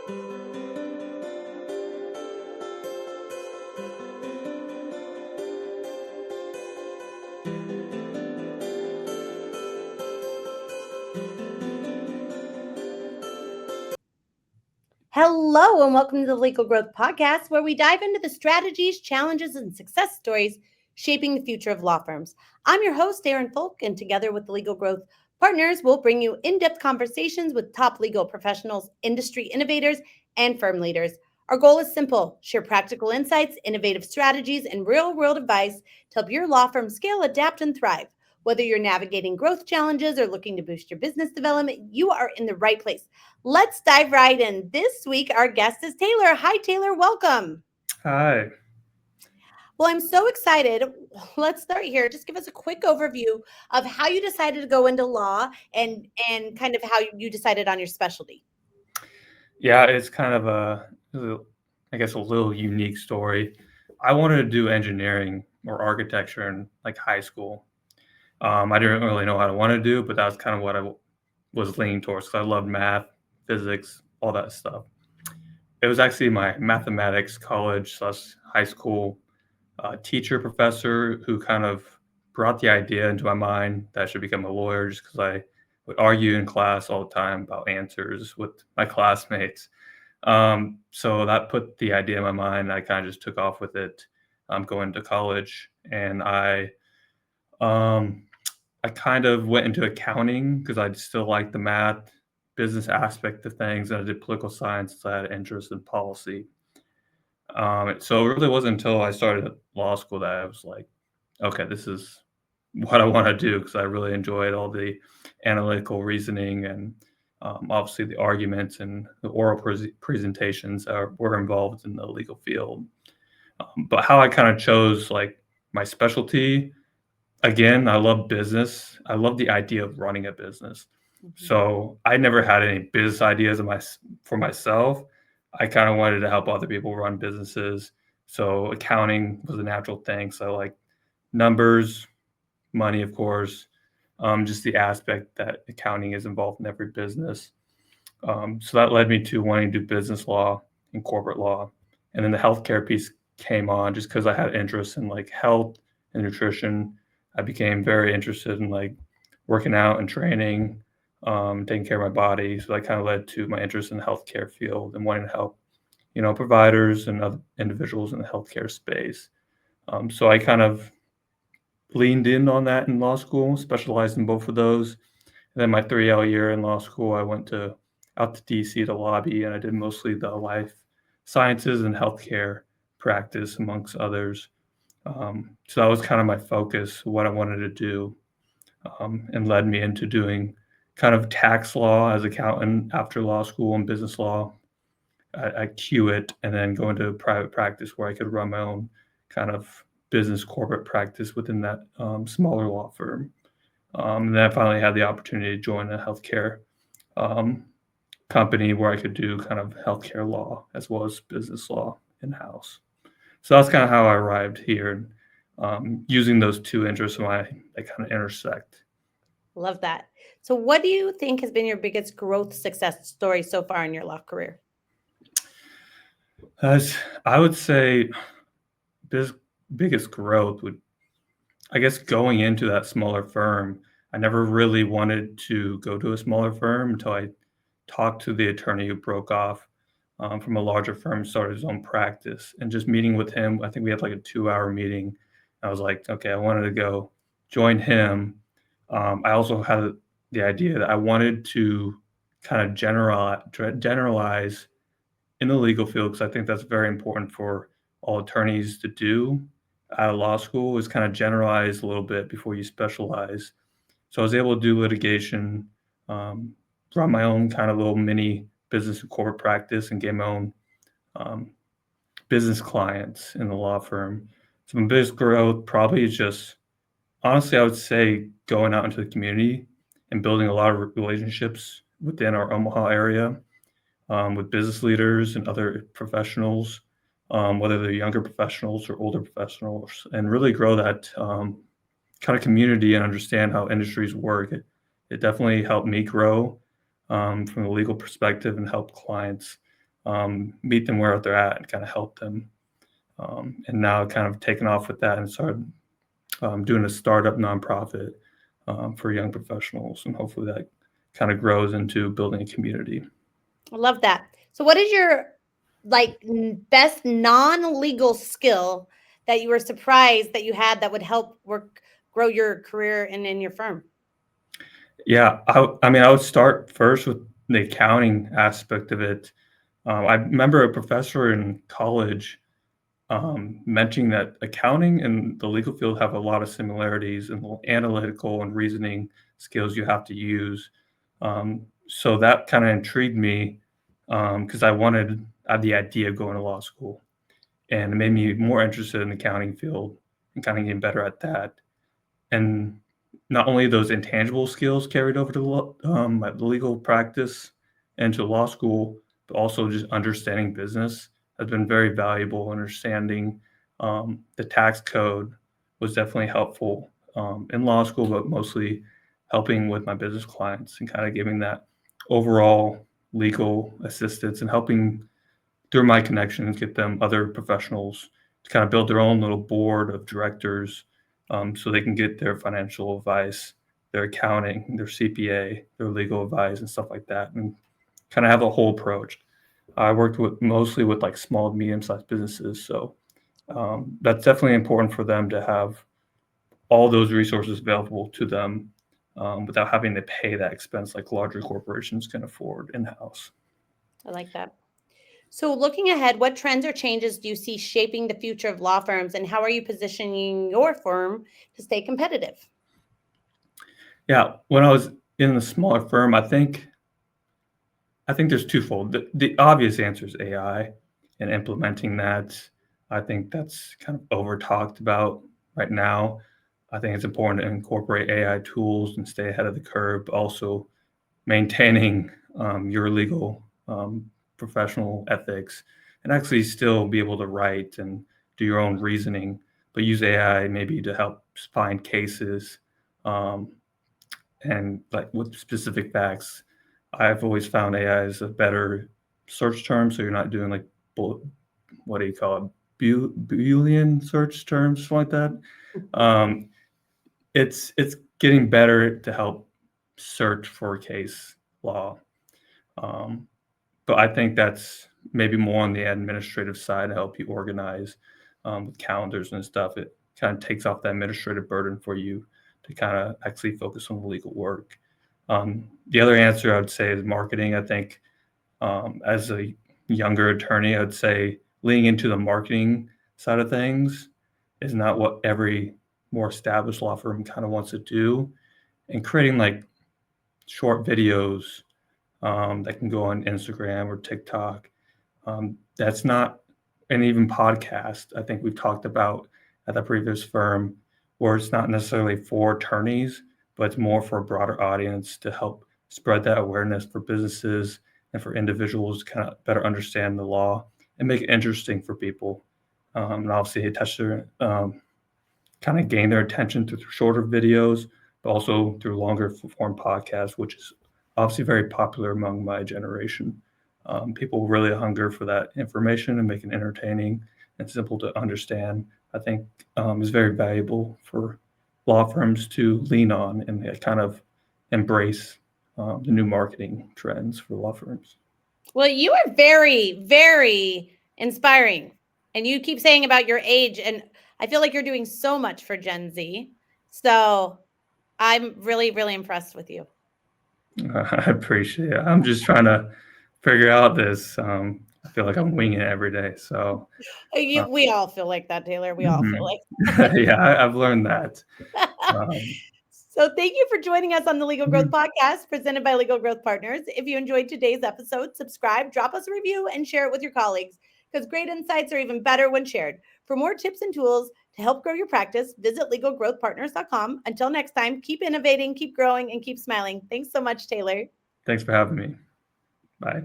Hello, and welcome to the Legal Growth Podcast, where we dive into the strategies, challenges, and success stories shaping the future of law firms. I'm your host, Aaron Fulk, and together with the Legal Growth Partners, we'll bring you in-depth conversations with top legal professionals, industry innovators, and firm leaders. Our goal is simple: share practical insights, innovative strategies, and real-world advice to help your law firm scale, adapt, and thrive. Whether you're navigating growth challenges or looking to boost your business development, you are in the right place. Let's dive right in. This week, our guest is Taylor. Hi, Taylor. Welcome. Hi. Well, I'm so excited. Let's start here. Just give us a quick overview of how you decided to go into law and kind of how you decided on your specialty. Yeah, it's kind of I guess, a little unique story. I wanted to do engineering or architecture in like high school. I didn't really know what I wanted to do, but that's kind of what I was leaning towards because I loved math, physics, all that stuff. It was actually my mathematics college / high school teacher professor who kind of brought the idea into my mind that I should become a lawyer just because I would argue in class all the time about answers with my classmates. So that put the idea in my mind. I kind of just took off with it, going to college, and I kind of went into accounting because I still liked the math, business aspect of things, and I did political science. So I had an interest in policy. So it really wasn't until I started law school that I was like, okay, this is what I want to do because I really enjoyed all the analytical reasoning and obviously the arguments and the oral presentations that were involved in the legal field. But how I kind of chose like my specialty, again, I love business. I love the idea of running a business. So I never had any business ideas for myself. I kind of wanted to help other people run businesses. So accounting was a natural thing. So like numbers, money, of course, just the aspect that accounting is involved in every business. So that led me to wanting to do business law and corporate law. And then the healthcare piece came on just because I had interest in like health and nutrition. I became very interested in like working out and training, taking care of my body. So that kind of led to my interest in the healthcare field and wanting to help, providers and other individuals in the healthcare space. So I kind of leaned in on that in law school, specialized in both of those. And then my 3L year in law school, I went out to DC to lobby, and I did mostly the life sciences and healthcare practice, amongst others. So that was kind of my focus, what I wanted to do, and led me into doing kind of tax law as accountant after law school and business law at Hewitt, and then go into private practice where I could run my own kind of business corporate practice within that smaller law firm. And then I finally had the opportunity to join a healthcare company where I could do kind of healthcare law as well as business law in-house. So that's kind of how I arrived here, using those two interests of mine, they kind of intersect. Love that. So, what do you think has been your biggest growth success story so far in your law career? As I would say, biggest growth would, I guess, going into that smaller firm. I never really wanted to go to a smaller firm until I talked to the attorney who broke off from a larger firm, started his own practice, and just meeting with him. I think we had like a 2-hour meeting. I was like, okay, I wanted to go join him. I also had the idea that I wanted to kind of generalize in the legal field because I think that's very important for all attorneys to do out of law school is kind of generalize a little bit before you specialize. So I was able to do litigation, um, run my own kind of little mini business and corporate practice, and get my own um, business clients in the law firm. So my biggest growth probably is just honestly, I would say going out into the community and building a lot of relationships within our Omaha area with business leaders and other professionals, whether they're younger professionals or older professionals, and really grow that kind of community and understand how industries work. It definitely helped me grow from a legal perspective and help clients meet them where they're at and kind of help them. And now kind of taken off with that and started doing a startup nonprofit for young professionals, and hopefully that kind of grows into building a community. I love that. So, what is your best non-legal skill that you were surprised that you had that would help grow your career and in your firm? Yeah, I mean, I would start first with the accounting aspect of it. I remember a professor in college mentioning that accounting and the legal field have a lot of similarities in the analytical and reasoning skills you have to use. So that kind of intrigued me because I had the idea of going to law school, and it made me more interested in the accounting field and kind of getting better at that. And not only those intangible skills carried over to my legal practice and to law school, but also just understanding business has been very valuable. Understanding the tax code was definitely helpful in law school, but mostly helping with my business clients and kind of giving that overall legal assistance and helping through my connections get them other professionals to kind of build their own little board of directors so they can get their financial advice, their accounting, their CPA, their legal advice, and stuff like that, and kind of have a whole approach. I worked with mostly with like small, medium-sized businesses, so that's definitely important for them to have all those resources available to them without having to pay that expense like larger corporations can afford in-house. I like that. So, looking ahead, what trends or changes do you see shaping the future of law firms, and how are you positioning your firm to stay competitive? Yeah, when I was in the smaller firm, I think there's twofold. The obvious answer is AI and implementing that. I think that's kind of over talked about right now. I think it's important to incorporate AI tools and stay ahead of the curve, but also maintaining your legal professional ethics and actually still be able to write and do your own reasoning, but use AI maybe to help find cases um, and like with specific facts. I've always found AI is a better search term, so you're not doing like what do you call it, Boolean search terms, something like that. Um, it's getting better to help search for case law, um, but I think that's maybe more on the administrative side to help you organize with calendars and stuff. It kind of takes off that administrative burden for you to kind of actually focus on the legal work. The other answer I would say is marketing. I think as a younger attorney, I'd say leaning into the marketing side of things is not what every more established law firm kind of wants to do. And creating like short videos that can go on Instagram or TikTok. That's not, and even podcast. I think we've talked about at the previous firm where it's not necessarily for attorneys, but it's more for a broader audience to help spread that awareness for businesses and for individuals to kind of better understand the law and make it interesting for people. And obviously, touch their kind of gain their attention through shorter videos, but also through longer form podcasts, which is obviously very popular among my generation. People really hunger for that information and make it entertaining and simple to understand. I think is very valuable for law firms to lean on and kind of embrace the new marketing trends for law firms. Well, you are very, very inspiring. And you keep saying about your age, and I feel like you're doing so much for Gen Z. So I'm really, really impressed with you. I appreciate it. I'm just trying to figure out this. I feel like I'm winging it every day. So, We all feel like that, Taylor. We all feel mhm. like Yeah, I've learned that. Um, So, thank you for joining us on the Legal Growth mhm. Podcast presented by Legal Growth Partners. If you enjoyed today's episode, subscribe, drop us a review, and share it with your colleagues because great insights are even better when shared. For more tips and tools to help grow your practice, visit legalgrowthpartners.com. Until next time, keep innovating, keep growing, and keep smiling. Thanks so much, Taylor. Thanks for having me. Bye.